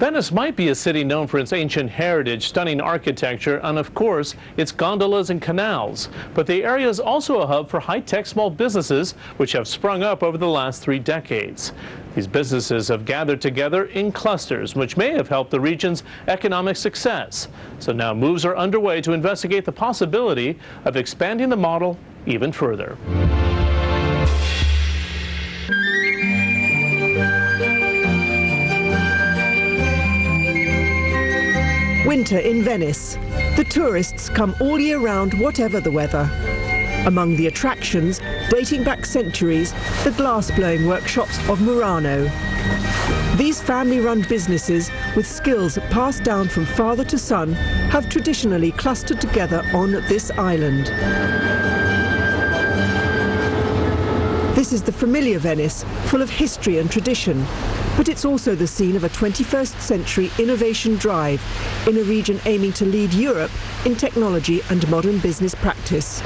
Venice might be a city known for its ancient heritage, stunning architecture, and of course, its gondolas and canals. But the area is also a hub for high-tech small businesses, which have sprung up over the last 3 decades. These businesses have gathered together in clusters, which may have helped the region's economic success. So now moves are underway to investigate the possibility of expanding the model even further. Winter in Venice. The tourists come all year round, whatever the weather. Among the attractions, dating back centuries, the glass-blowing workshops of Murano. These family-run businesses, with skills passed down from father to son, have traditionally clustered together on this island. This is the familiar Venice, full of history and tradition. But it's also the scene of a 21st century innovation drive in a region aiming to lead Europe in technology and modern business practice.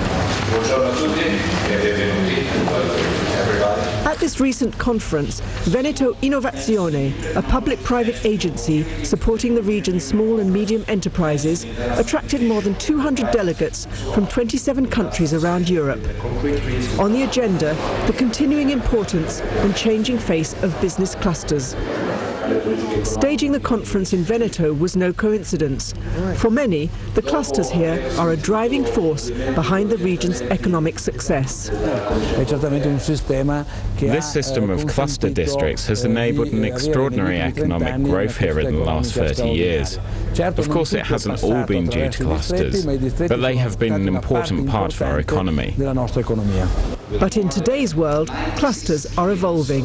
At this recent conference, Veneto Innovazione, a public-private agency supporting the region's small and medium enterprises, attracted more than 200 delegates from 27 countries around Europe. On the agenda, the continuing importance and changing face of business clusters. Staging the conference in Veneto was no coincidence. For many, the clusters here are a driving force behind the region's economic success. This system of cluster districts has enabled an extraordinary economic growth here in the last 30 years. Of course, it hasn't all been due to clusters, but they have been an important part of our economy. But in today's world, clusters are evolving.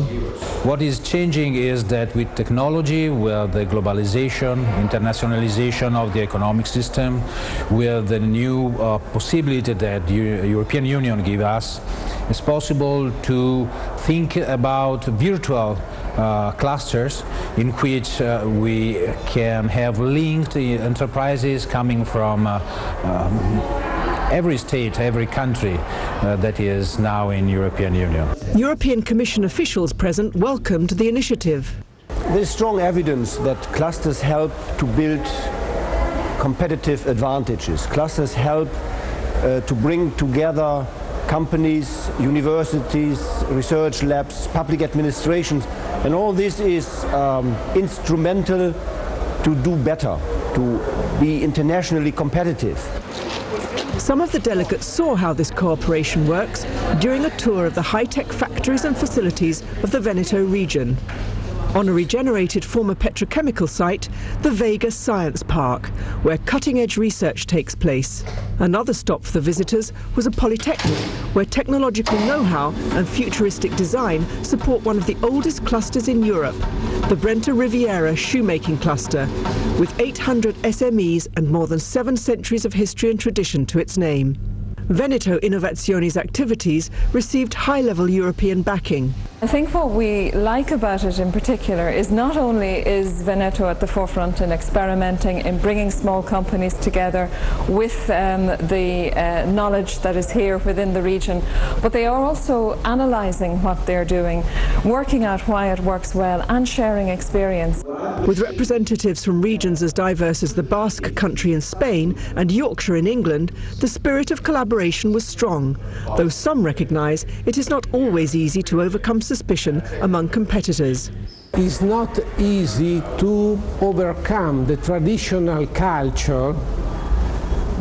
What is changing is that with technology, with the globalization, internationalization of the economic system, with the new possibility that the European Union gives us, it's possible to think about virtual clusters in which we can have linked enterprises coming from every state, every country that is now in European Union. European Commission officials present welcomed the initiative. There is strong evidence that clusters help to build competitive advantages. Clusters help to bring together companies, universities, research labs, public administrations, and all this is instrumental to do better, to be internationally competitive. Some of the delegates saw how this cooperation works during a tour of the high-tech factories and facilities of the Veneto region. On a regenerated former petrochemical site, the Vega Science Park, where cutting-edge research takes place. Another stop for the visitors was a polytechnic, where technological know-how and futuristic design support one of the oldest clusters in Europe, the Brenta Riviera shoemaking cluster, with 800 SMEs and more than 7 centuries of history and tradition to its name. Veneto Innovazione's activities received high-level European backing. I think what we like about it in particular is not only is Veneto at the forefront in experimenting, in bringing small companies together with the knowledge that is here within the region, but they are also analysing what they're doing, working out why it works well and sharing experience. With representatives from regions as diverse as the Basque Country in Spain and Yorkshire in England, the spirit of collaboration was strong, though some recognise it is not always easy to overcome suspicion among competitors. It's not easy to overcome the traditional culture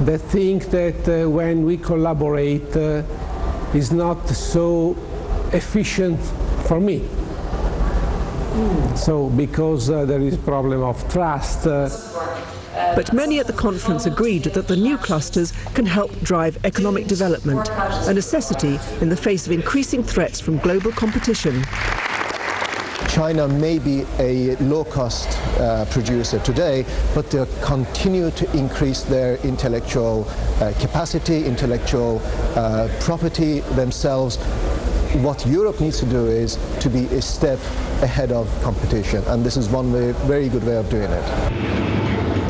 that think that when we collaborate is not so efficient for me. So because there is a problem of trust. But many at the conference agreed that the new clusters can help drive economic development, a necessity in the face of increasing threats from global competition. China may be a low-cost producer today, but they'll continue to increase their intellectual capacity, intellectual property themselves. What Europe needs to do is to be a step ahead of competition, and this is one very good way of doing it.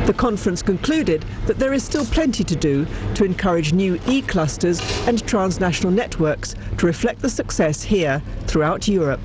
The conference concluded that there is still plenty to do to encourage new e-clusters and transnational networks to reflect the success here throughout Europe.